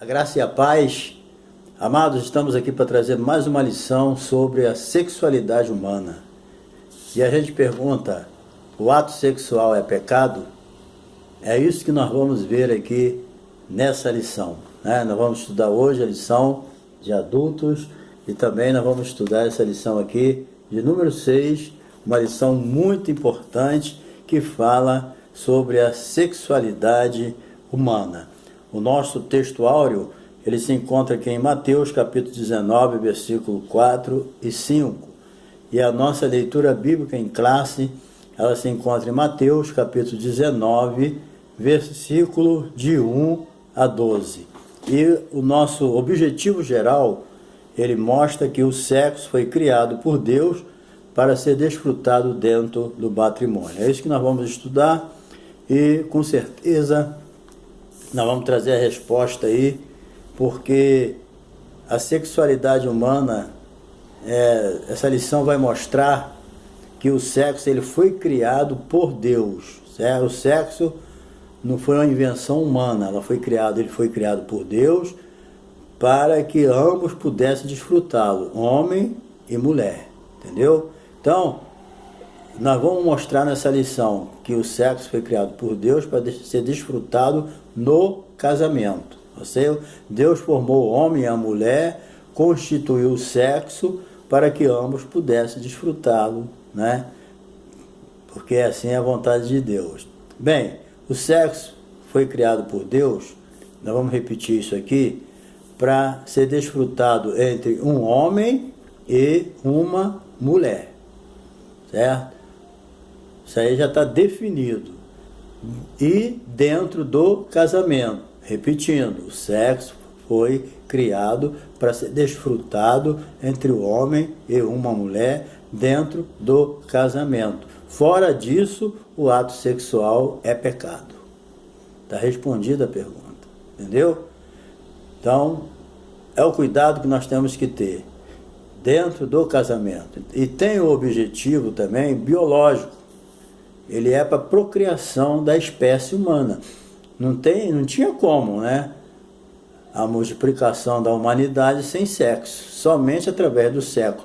A graça e a paz, amados, estamos aqui para trazer mais uma lição sobre a sexualidade humana. E a gente pergunta, o ato sexual é pecado? É isso que nós vamos ver aqui nessa lição, né? Nós vamos estudar hoje a lição de adultos e também nós vamos estudar essa lição aqui de número 6, uma lição muito importante que fala sobre a sexualidade humana. O nosso texto áureo, ele se encontra aqui em Mateus capítulo 19, versículo 4 e 5. E a nossa leitura bíblica em classe, ela se encontra em Mateus capítulo 19, versículo de 1 a 12. E o nosso objetivo geral, ele mostra que o sexo foi criado por Deus para ser desfrutado dentro do matrimônio. É isso que nós vamos estudar e com certeza nós vamos trazer a resposta aí, porque a sexualidade humana, essa lição vai mostrar que o sexo ele foi criado por Deus, certo? O sexo não foi uma invenção humana, ele foi criado por Deus para que ambos pudessem desfrutá-lo, homem e mulher, entendeu? Então, nós vamos mostrar nessa lição que o sexo foi criado por Deus para ser desfrutado no casamento. Ou seja, Deus formou o homem e a mulher, constituiu o sexo para que ambos pudessem desfrutá-lo, né? Porque assim é a vontade de Deus. Bem, o sexo foi criado por Deus, nós vamos repetir isso aqui, para ser desfrutado entre um homem e uma mulher, certo? Isso aí já está definido. E dentro do casamento, repetindo, o sexo foi criado para ser desfrutado entre o homem e uma mulher dentro do casamento. Fora disso, o ato sexual é pecado. Está respondida a pergunta, entendeu? Então, é o cuidado que nós temos que ter dentro do casamento. E tem o objetivo também biológico. Ele é para a procriação da espécie humana. Não tinha como, né? A multiplicação da humanidade sem sexo, somente através do sexo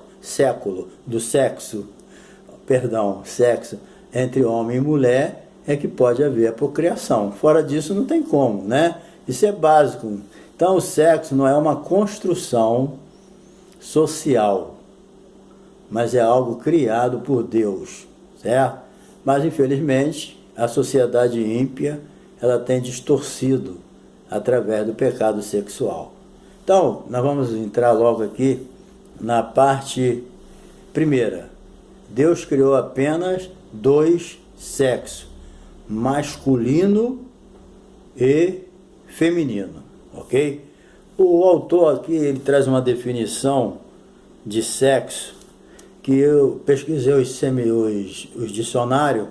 entre homem e mulher é que pode haver a procriação. Fora disso não tem como, né? Isso é básico. Então o sexo não é uma construção social, mas é algo criado por Deus, certo? Mas infelizmente a sociedade ímpia ela tem distorcido através do pecado sexual. Então nós vamos entrar logo aqui na parte primeira. Deus criou apenas dois sexos, masculino e feminino, ok? O autor aqui ele traz uma definição de sexo que eu pesquisei os dicionários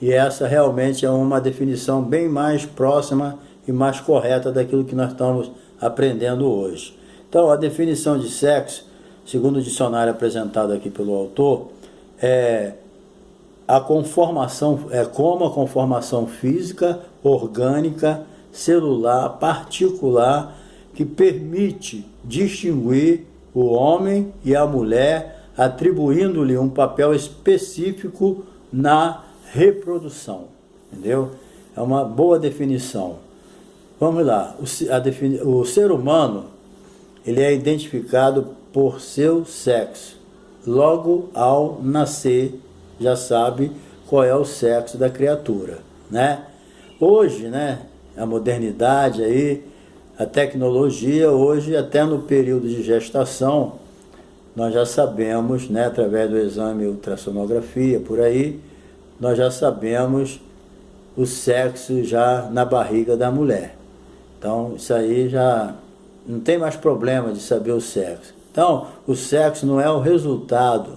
e essa realmente é uma definição bem mais próxima e mais correta daquilo que nós estamos aprendendo hoje. Então, a definição de sexo, segundo o dicionário apresentado aqui pelo autor, é como a conformação física, orgânica, celular, particular, que permite distinguir o homem e a mulher, atribuindo-lhe um papel específico na reprodução, entendeu? É uma boa definição. Vamos lá, o ser humano, ele é identificado por seu sexo. Logo ao nascer, já sabe qual é o sexo da criatura, né? Hoje, né, a modernidade aí, a tecnologia, hoje até no período de gestação, nós já sabemos, né, através do exame ultrassonografia, por aí, nós já sabemos o sexo já na barriga da mulher. Então, isso aí já não tem mais problema de saber o sexo. Então, o sexo não é o resultado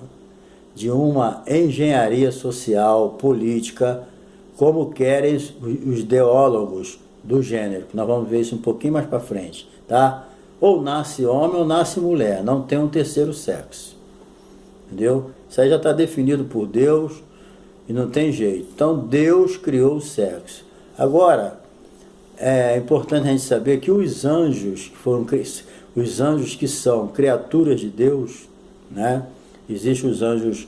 de uma engenharia social, política, como querem os ideólogos do gênero. Nós vamos ver isso um pouquinho mais para frente, tá? Ou nasce homem ou nasce mulher, não tem um terceiro sexo, entendeu? Isso aí já está definido por Deus e não tem jeito. Então Deus criou o sexo. Agora, é importante a gente saber que os anjos que são criaturas de Deus, né? Existem os anjos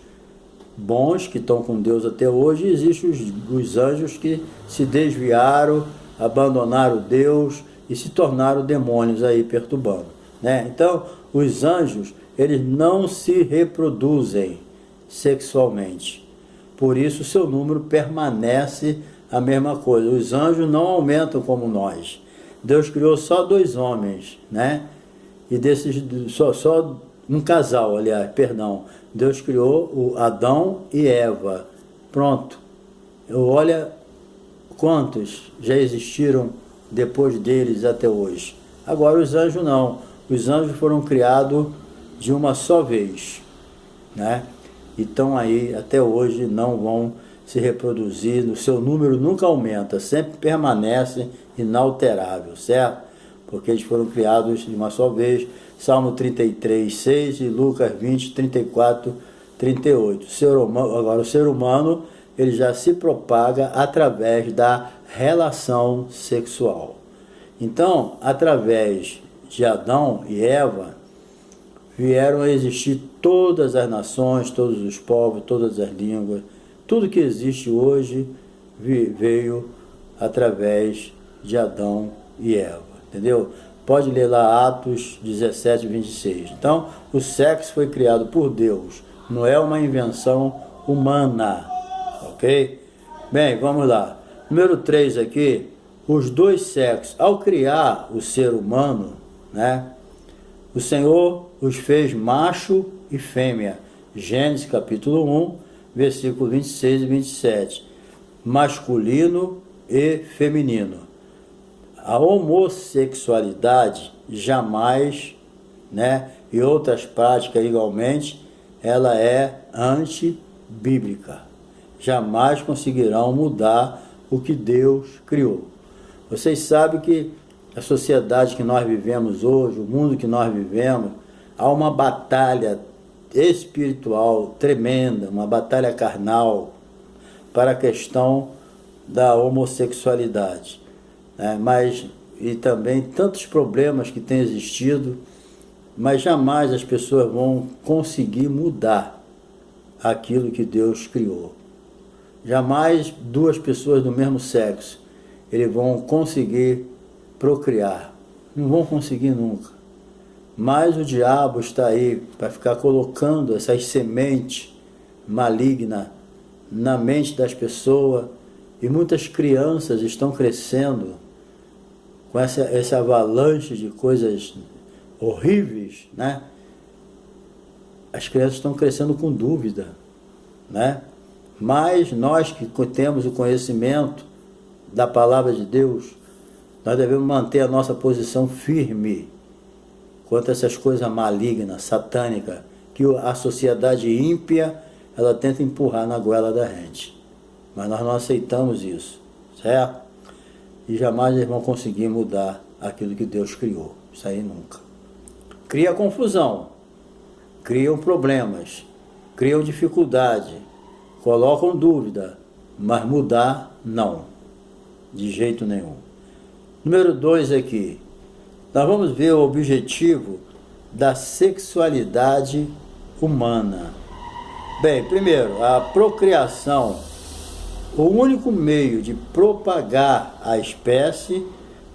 bons que estão com Deus até hoje, e existem os anjos que se desviaram, abandonaram Deus e se tornaram demônios aí perturbando, né? Então, os anjos, eles não se reproduzem sexualmente. Por isso, seu número permanece a mesma coisa. Os anjos não aumentam como nós. Deus criou só 2 homens, né? E desses, só um casal, aliás, perdão. Deus criou o Adão e Eva. Pronto. Olha quantos já existiram depois deles até hoje. Agora os anjos não. Os anjos foram criados de uma só vez, né? E estão aí até hoje, não vão se reproduzir, o seu número nunca aumenta, sempre permanece inalterável, certo? Porque eles foram criados de uma só vez. Salmo 33, 6 e Lucas 20, 34, 38. Agora o ser humano, ele já se propaga através da relação sexual. Então, através de Adão e Eva, vieram a existir todas as nações, todos os povos, todas as línguas. Tudo que existe hoje veio através de Adão e Eva, entendeu? Pode ler lá Atos 17, 26. Então, o sexo foi criado por Deus, não é uma invenção humana, ok? Bem, vamos lá. Número 3 aqui, os 2 sexos. Ao criar o ser humano, né, o Senhor os fez macho e fêmea. Gênesis capítulo 1, versículo 26 e 27. Masculino e feminino. A homossexualidade jamais, né, e outras práticas igualmente, ela é antibíblica. Jamais conseguirão mudar o que Deus criou. Vocês sabem que a sociedade que nós vivemos hoje, o mundo que nós vivemos, há uma batalha espiritual tremenda, uma batalha carnal para a questão da homossexualidade, né? E também tantos problemas que têm existido, mas jamais as pessoas vão conseguir mudar aquilo que Deus criou. Jamais 2 pessoas do mesmo sexo eles vão conseguir procriar, não vão conseguir nunca. Mas o diabo está aí para ficar colocando essas sementes malignas na mente das pessoas, e muitas crianças estão crescendo com essa avalanche de coisas horríveis, né? As crianças estão crescendo com dúvida, né? Mas nós que temos o conhecimento da palavra de Deus, nós devemos manter a nossa posição firme quanto a essas coisas malignas, satânicas, que a sociedade ímpia, ela tenta empurrar na goela da gente. Mas nós não aceitamos isso, certo? E jamais eles vão conseguir mudar aquilo que Deus criou. Isso aí nunca. Cria confusão, criam problemas, criam dificuldade, colocam dúvida, mas mudar, não. De jeito nenhum. Número 2 aqui. Nós vamos ver o objetivo da sexualidade humana. Bem, primeiro, a procriação. O único meio de propagar a espécie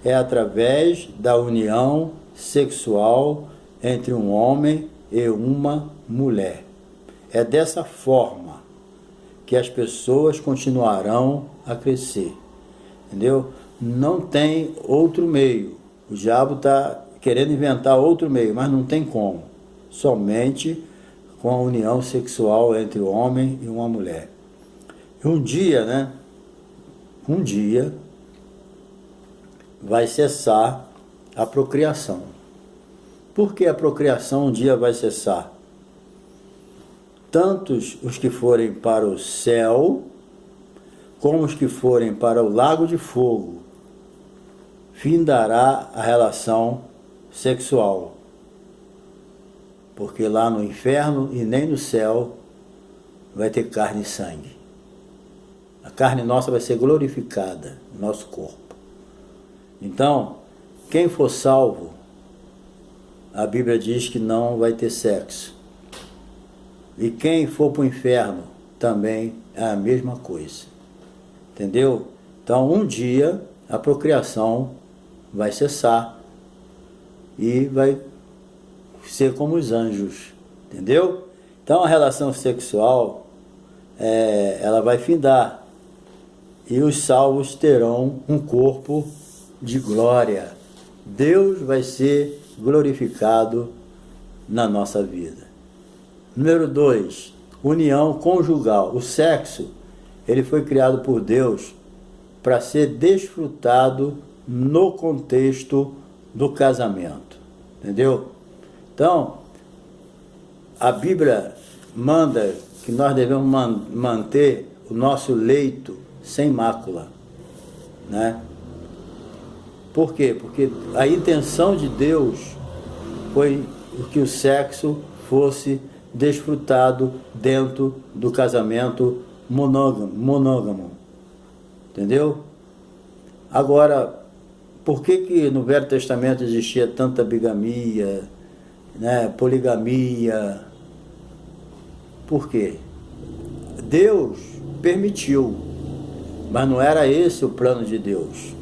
é através da união sexual entre um homem e uma mulher. É dessa forma que as pessoas continuarão a crescer. Entendeu? Não tem outro meio. O diabo está querendo inventar outro meio, mas não tem como. Somente com a união sexual entre o homem e uma mulher. E um dia, né? Um dia vai cessar a procriação. Por que a procriação um dia vai cessar? Tantos os que forem para o céu, como os que forem para o lago de fogo, findará a relação sexual. Porque lá no inferno e nem no céu vai ter carne e sangue. A carne nossa vai ser glorificada, nosso corpo. Então, quem for salvo, a Bíblia diz que não vai ter sexo. E quem for para o inferno, também é a mesma coisa. Entendeu? Então, um dia, a procriação vai cessar e vai ser como os anjos. Entendeu? Então, a relação sexual, ela vai findar. E os salvos terão um corpo de glória. Deus vai ser glorificado na nossa vida. Número 2, união conjugal. O sexo, ele foi criado por Deus para ser desfrutado no contexto do casamento. Entendeu? Então, a Bíblia manda que nós devemos manter o nosso leito sem mácula, né? Por quê? Porque a intenção de Deus foi que o sexo fosse desfrutado dentro do casamento monógamo. Entendeu? Agora, por que no Velho Testamento existia tanta bigamia, né, poligamia? Por quê? Deus permitiu, mas não era esse o plano de Deus.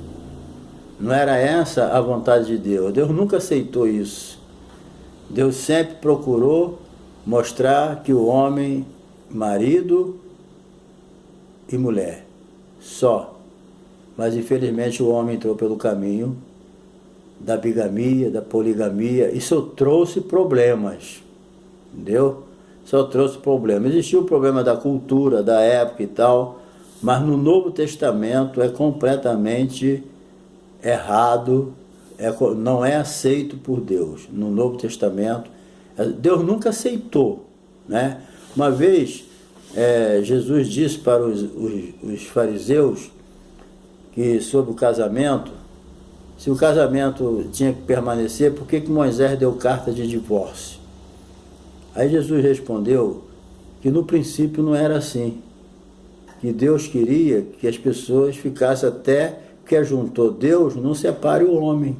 Não era essa a vontade de Deus. Deus nunca aceitou isso. Deus sempre procurou mostrar que o homem, marido e mulher, só. Mas infelizmente o homem entrou pelo caminho da bigamia, da poligamia. Isso trouxe problemas. Entendeu? Só trouxe problemas. Existia o problema da cultura, da época e tal, mas no Novo Testamento é completamente errado, não é aceito por Deus. No Novo Testamento, Deus nunca aceitou, né? Uma vez, Jesus disse para os fariseus que sobre o casamento, se o casamento tinha que permanecer, por que Moisés deu carta de divórcio? Aí Jesus respondeu que no princípio não era assim, que Deus queria que as pessoas ficassem até que ajuntou Deus, não separe o homem.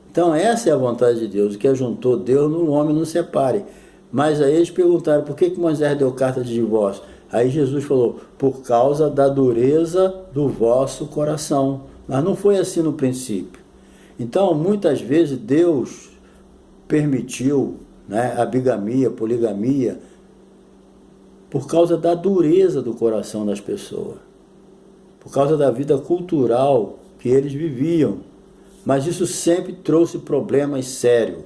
Então essa é a vontade de Deus, o que ajuntou Deus, o homem não separe. Mas aí eles perguntaram, por que Moisés deu carta de divórcio? Aí Jesus falou, por causa da dureza do vosso coração. Mas não foi assim no princípio. Então muitas vezes Deus permitiu, né, a bigamia, a poligamia, por causa da dureza do coração das pessoas. Por causa da vida cultural que eles viviam. Mas isso sempre trouxe problemas sérios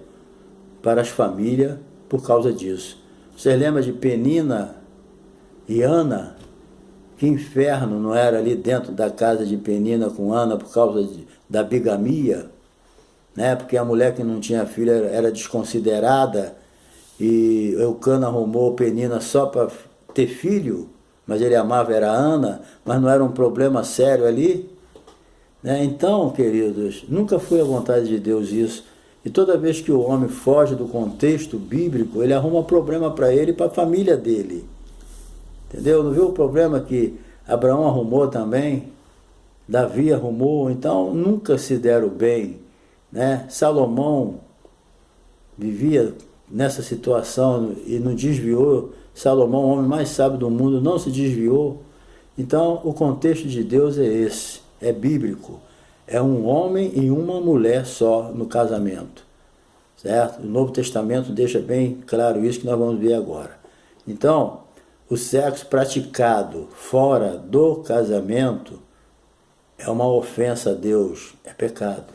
para as famílias por causa disso. Você lembra de Penina e Ana? Que inferno não era ali dentro da casa de Penina com Ana por causa da bigamia? Né? Porque a mulher que não tinha filho era desconsiderada e Eucana arrumou Penina só para ter filho, mas ele amava era Ana, mas não era um problema sério ali? Né? Então, queridos, nunca foi a vontade de Deus isso. E toda vez que o homem foge do contexto bíblico, ele arruma problema para ele e para a família dele. Entendeu? Não viu o problema que Abraão arrumou também? Davi arrumou, então nunca se deram bem. Né? Salomão vivia nessa situação e não desviou. Salomão, o homem mais sábio do mundo, não se desviou. Então, o contexto de Deus é esse, é bíblico. É um homem e uma mulher só no casamento. Certo? O Novo Testamento deixa bem claro isso que nós vamos ver agora. Então, o sexo praticado fora do casamento é uma ofensa a Deus, é pecado.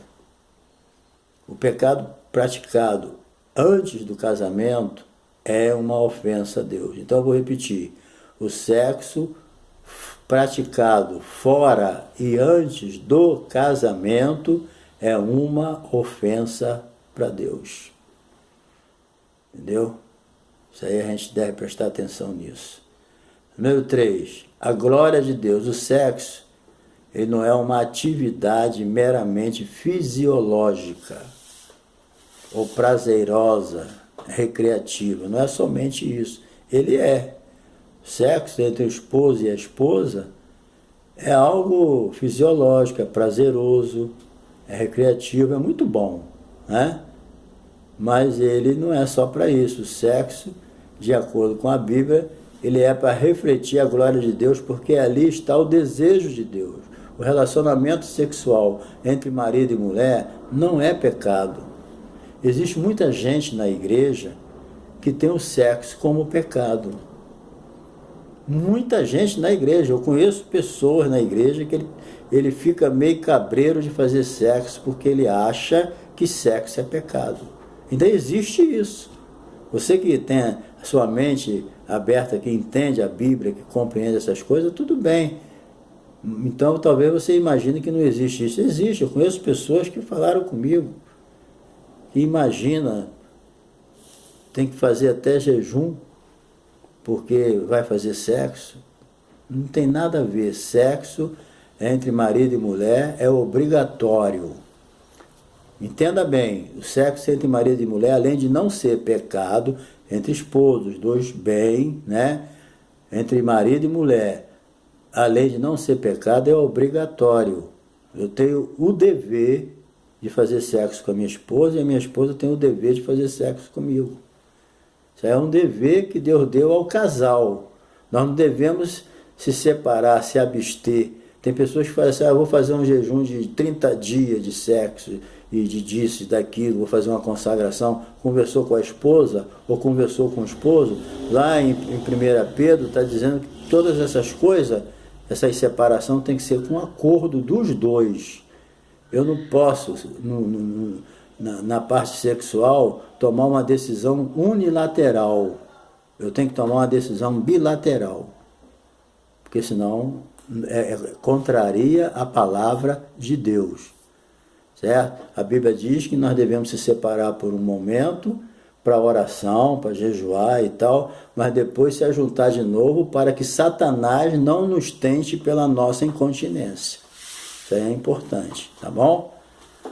O pecado praticado antes do casamento é uma ofensa a Deus. Então eu vou repetir. O sexo praticado fora e antes do casamento é uma ofensa para Deus. Entendeu? Isso aí a gente deve prestar atenção nisso. Número 3. A glória de Deus. O sexo, ele não é uma atividade meramente fisiológica ou prazerosa, recreativa. Não é somente isso. Ele é. Sexo entre o esposo e a esposa é algo fisiológico, é prazeroso, é recreativo, é muito bom, né? Mas ele não é só para isso. O sexo, de acordo com a Bíblia, ele é para refletir a glória de Deus, porque ali está o desejo de Deus. O relacionamento sexual entre marido e mulher não é pecado. Existe muita gente na igreja que tem o sexo como pecado. Muita gente na igreja. Eu conheço pessoas na igreja que ele fica meio cabreiro de fazer sexo porque ele acha que sexo é pecado. Ainda existe isso. Você que tem a sua mente aberta, que entende a Bíblia, que compreende essas coisas, tudo bem. Então talvez você imagine que não existe isso. Existe. Eu conheço pessoas que falaram comigo que imagina, tem que fazer até jejum porque vai fazer sexo. Não tem nada a ver. Sexo entre marido e mulher é obrigatório. Entenda bem, o sexo entre marido e mulher, além de não ser pecado, entre esposos, dois bem, né? Entre marido e mulher, além de não ser pecado, é obrigatório. Eu tenho o dever de fazer sexo com a minha esposa e a minha esposa tem o dever de fazer sexo comigo. Isso é um dever que Deus deu ao casal. Nós não devemos se separar, se abster. Tem pessoas que falam assim, eu vou fazer um jejum de 30 dias de sexo e de disso e daquilo, vou fazer uma consagração. Conversou com a esposa ou conversou com o esposo. Lá em 1 Pedro está dizendo que todas essas coisas, essa separação tem que ser com acordo dos dois. Eu não posso, na parte sexual, tomar uma decisão unilateral. Eu tenho que tomar uma decisão bilateral. Porque senão contraria a palavra de Deus. Certo? A Bíblia diz que nós devemos se separar por um momento para oração, para jejuar e tal, mas depois se ajuntar de novo para que Satanás não nos tente pela nossa incontinência. Isso aí é importante, tá bom?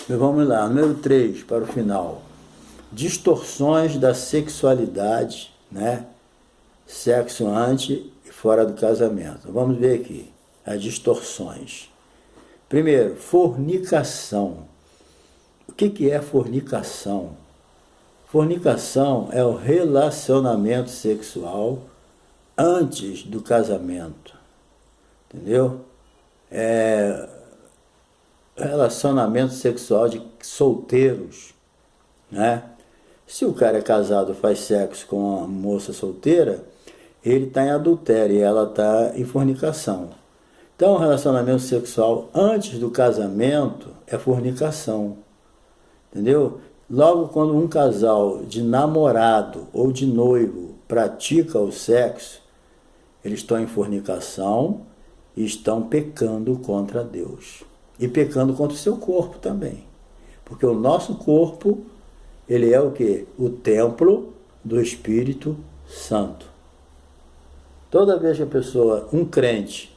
Então, vamos lá, número 3, para o final. Distorções da sexualidade, né? Sexo antes e fora do casamento. Vamos ver aqui as distorções. Primeiro, fornicação. O que é fornicação? Fornicação é o relacionamento sexual antes do casamento. Entendeu? É relacionamento sexual de solteiros, né? Se o cara é casado e faz sexo com uma moça solteira, ele está em adultério e ela está em fornicação. Então, o relacionamento sexual antes do casamento é fornicação. Entendeu? Logo quando um casal de namorado ou de noivo pratica o sexo, eles estão em fornicação e estão pecando contra Deus. E pecando contra o seu corpo também. Porque o nosso corpo, ele é o quê? O templo do Espírito Santo. Toda vez que a pessoa, um crente,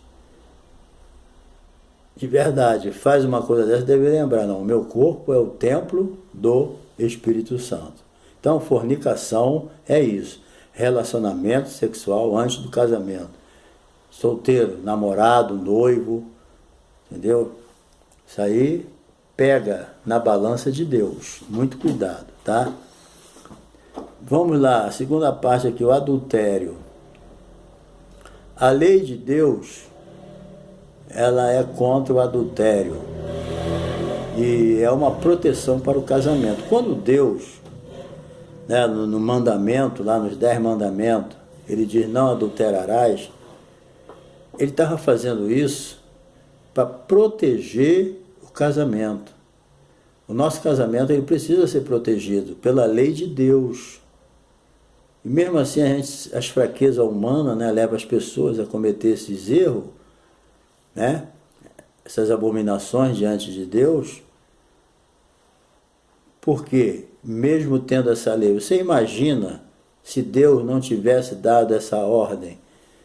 de verdade, faz uma coisa dessa, deve lembrar, não, o meu corpo é o templo do Espírito Santo. Então, fornicação é isso, relacionamento sexual antes do casamento. Solteiro, namorado, noivo, entendeu? Isso aí pega na balança de Deus, muito cuidado, tá? Vamos lá, a segunda parte aqui, o adultério. A lei de Deus, ela é contra o adultério e é uma proteção para o casamento. Quando Deus, né, no mandamento, lá nos 10 mandamentos, ele diz não adulterarás, ele estava fazendo isso para proteger o casamento. O nosso casamento ele precisa ser protegido pela lei de Deus. E mesmo assim as fraquezas humanas, né, levam as pessoas a cometer esses erros, né? Essas abominações diante de Deus, porque mesmo tendo essa lei, você imagina se Deus não tivesse dado essa ordem,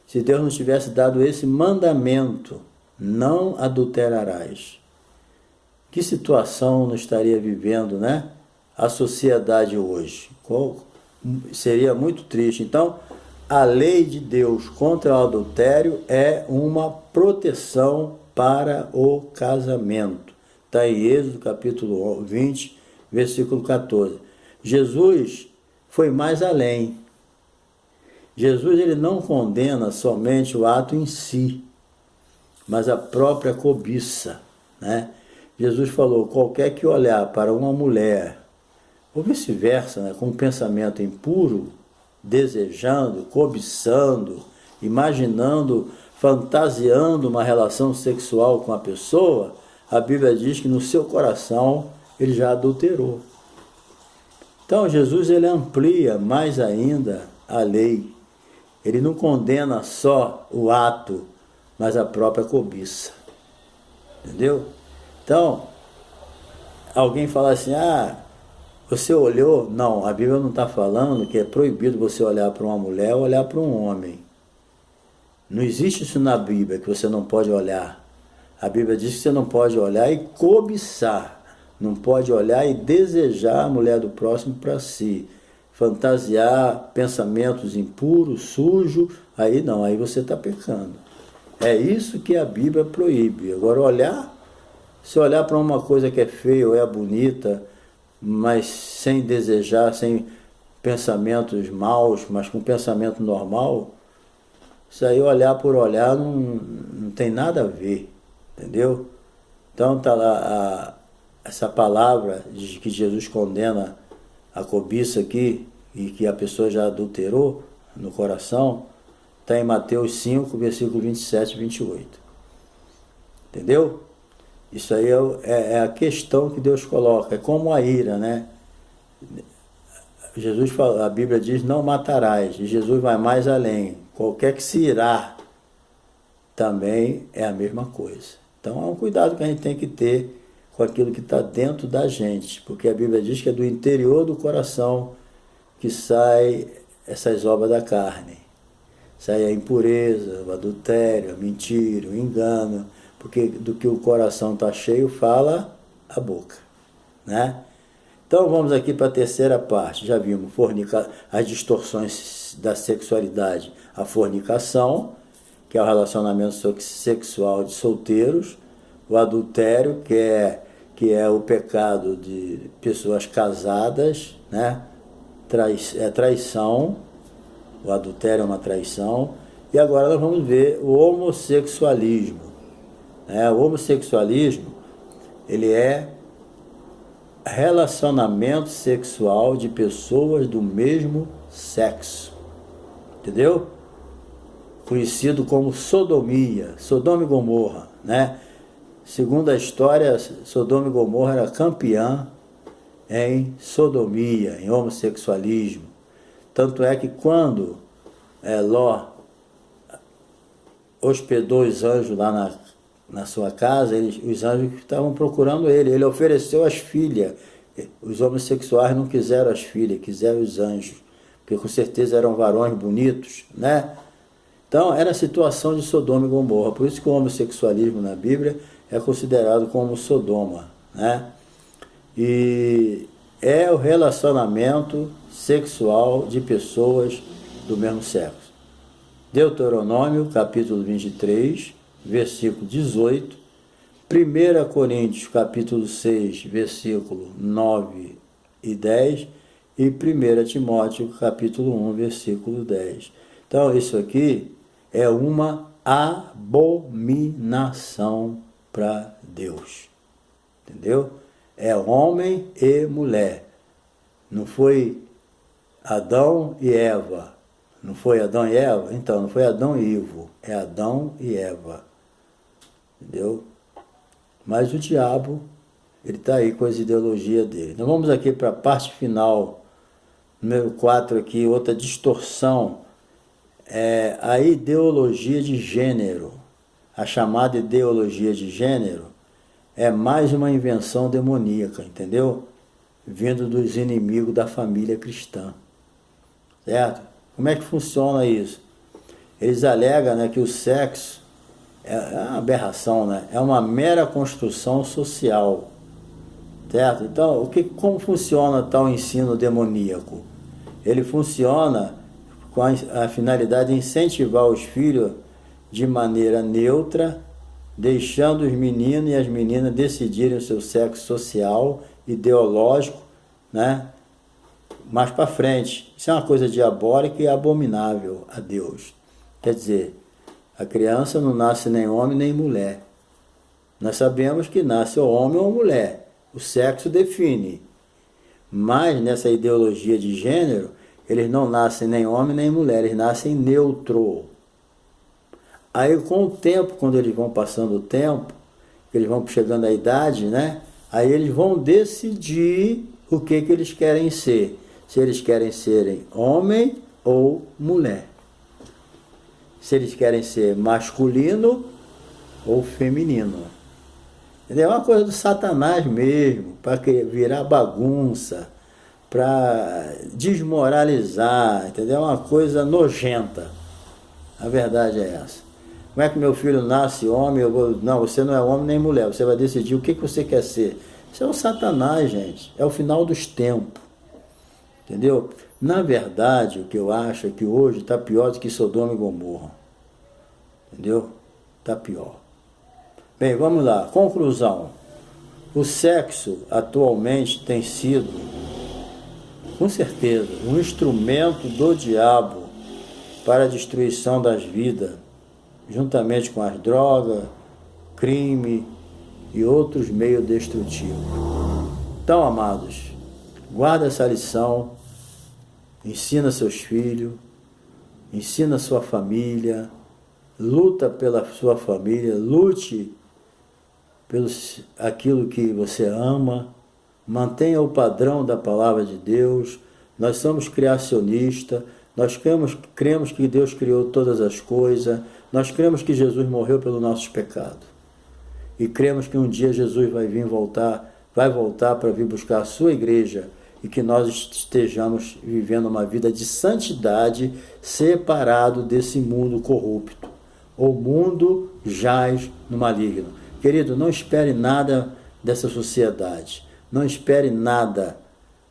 se Deus não tivesse dado esse mandamento, não adulterarás. Que situação não estaria vivendo, né? A sociedade hoje? Seria muito triste. Então, a lei de Deus contra o adultério é uma proteção para o casamento. Está em Êxodo capítulo 20, versículo 14. Jesus foi mais além. Jesus ele não condena somente o ato em si, mas a própria cobiça, né? Jesus falou, qualquer que olhar para uma mulher, ou vice-versa, né, com um pensamento impuro, desejando, cobiçando, imaginando, fantasiando uma relação sexual com a pessoa, a Bíblia diz que no seu coração ele já adulterou. Então Jesus ele amplia mais ainda a lei. Ele não condena só o ato, mas a própria cobiça. Entendeu? Então, alguém fala assim, você olhou? Não, a Bíblia não está falando que é proibido você olhar para uma mulher ou olhar para um homem. Não existe isso na Bíblia, que você não pode olhar. A Bíblia diz que você não pode olhar e cobiçar. Não pode olhar e desejar a mulher do próximo para si. Fantasiar pensamentos impuros, sujos, aí não, aí você está pecando. É isso que a Bíblia proíbe. Agora olhar, se olhar para uma coisa que é feia ou é bonita, mas sem desejar, sem pensamentos maus, mas com pensamento normal, isso aí olhar por olhar não tem nada a ver, entendeu? Então está lá essa palavra de que Jesus condena a cobiça aqui, e que a pessoa já adulterou no coração, está em Mateus 5, versículo 27 e 28. Entendeu? Isso aí é a questão que Deus coloca, é como a ira, né? Jesus fala, a Bíblia diz, não matarás, e Jesus vai mais além. Qualquer que se irá também é a mesma coisa. Então é um cuidado que a gente tem que ter com aquilo que está dentro da gente, porque a Bíblia diz que é do interior do coração que sai essas obras da carne. Sai a impureza, o adultério, a mentira, o engano, porque do que o coração está cheio, fala a boca, né? Então vamos aqui para a terceira parte. Já vimos as distorções da sexualidade, a fornicação, que é o relacionamento sexual de solteiros, o adultério, que é o pecado de pessoas casadas, né? Traição, o adultério é uma traição. E agora nós vamos ver o homossexualismo. O homossexualismo, ele é relacionamento sexual de pessoas do mesmo sexo, entendeu? Conhecido como sodomia, Sodoma e Gomorra, né? Segundo a história, Sodoma e Gomorra era campeã em sodomia, em homossexualismo. Tanto é que quando Ló hospedou os anjos lá na sua casa, os anjos estavam procurando ele ofereceu as filhas. Os homossexuais não quiseram as filhas, quiseram os anjos, porque com certeza eram varões bonitos, né? Então era a situação de Sodoma e Gomorra, por isso que o homossexualismo na Bíblia é considerado como Sodoma, né? E é o relacionamento sexual de pessoas do mesmo sexo. Deuteronômio, capítulo 23, versículo 18, 1 Coríntios, capítulo 6, versículo 9 e 10, e 1 Timóteo, capítulo 1, versículo 10. Então, isso aqui é uma abominação para Deus. Entendeu? É homem e mulher. Não foi Adão e Eva. Não foi Adão e Eva? Então, não foi Adão e Ivo. É Adão e Eva. Entendeu? Mas o diabo, ele está aí com as ideologias dele. Então vamos aqui para a parte final, número 4 aqui, outra distorção. É a ideologia de gênero. A chamada ideologia de gênero é mais uma invenção demoníaca, entendeu? Vindo dos inimigos da família cristã. Certo? Como é que funciona isso? Eles alegam, né, que o sexo é uma aberração, né? É uma mera construção social. Certo? Então, como funciona tal ensino demoníaco? Ele funciona com a finalidade de incentivar os filhos de maneira neutra deixando os meninos e as meninas decidirem o seu sexo social, ideológico, né? Mais para frente. Isso é uma coisa diabólica e abominável a Deus. Quer dizer, a criança não nasce nem homem nem mulher. Nós sabemos que nasce ou homem ou mulher. O sexo define. Mas nessa ideologia de gênero, eles não nascem nem homem nem mulher, eles nascem neutro. Aí com o tempo, quando eles vão passando o tempo, eles vão chegando à idade, né? Aí eles vão decidir o que eles querem ser. Se eles querem serem homem ou mulher. Se eles querem ser masculino ou feminino. Entendeu? É uma coisa do Satanás mesmo, para virar bagunça, para desmoralizar, entendeu? É uma coisa nojenta. A verdade é essa. Como é que meu filho nasce homem? Não, você não é homem nem mulher, você vai decidir o que você quer ser. Isso é o Satanás, gente. É o final dos tempos. Entendeu? Na verdade, o que eu acho é que hoje está pior do que Sodoma e Gomorra. Entendeu? Está pior. Bem, vamos lá. Conclusão. O sexo atualmente tem sido, com certeza, um instrumento do diabo para a destruição das vidas, juntamente com as drogas, crime e outros meios destrutivos. Então, amados, guarda essa lição, ensina seus filhos, ensina sua família, luta pela sua família, lute pelo aquilo que você ama, mantenha o padrão da palavra de Deus. Nós somos criacionistas, nós cremos que Deus criou todas as coisas, nós cremos que Jesus morreu pelos nossos pecados. E cremos que um dia Jesus vai voltar para vir buscar a sua igreja e que nós estejamos vivendo uma vida de santidade separado desse mundo corrupto. O mundo jaz no maligno. Querido, não espere nada dessa sociedade. Não espere nada,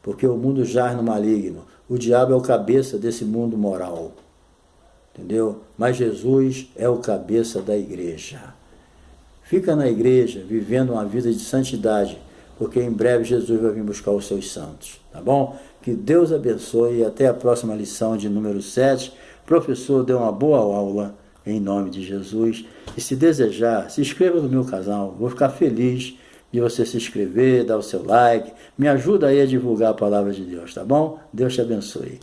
porque o mundo jaz no maligno. O diabo é o cabeça desse mundo moral. Entendeu? Mas Jesus é o cabeça da igreja. Fica na igreja, vivendo uma vida de santidade, porque em breve Jesus vai vir buscar os seus santos. Tá bom? Que Deus abençoe e até a próxima lição de número 7. Professor, deu uma boa aula. Em nome de Jesus. E se desejar, se inscreva no meu canal. Vou ficar feliz de você se inscrever, dar o seu like. Me ajuda aí a divulgar a palavra de Deus, tá bom? Deus te abençoe.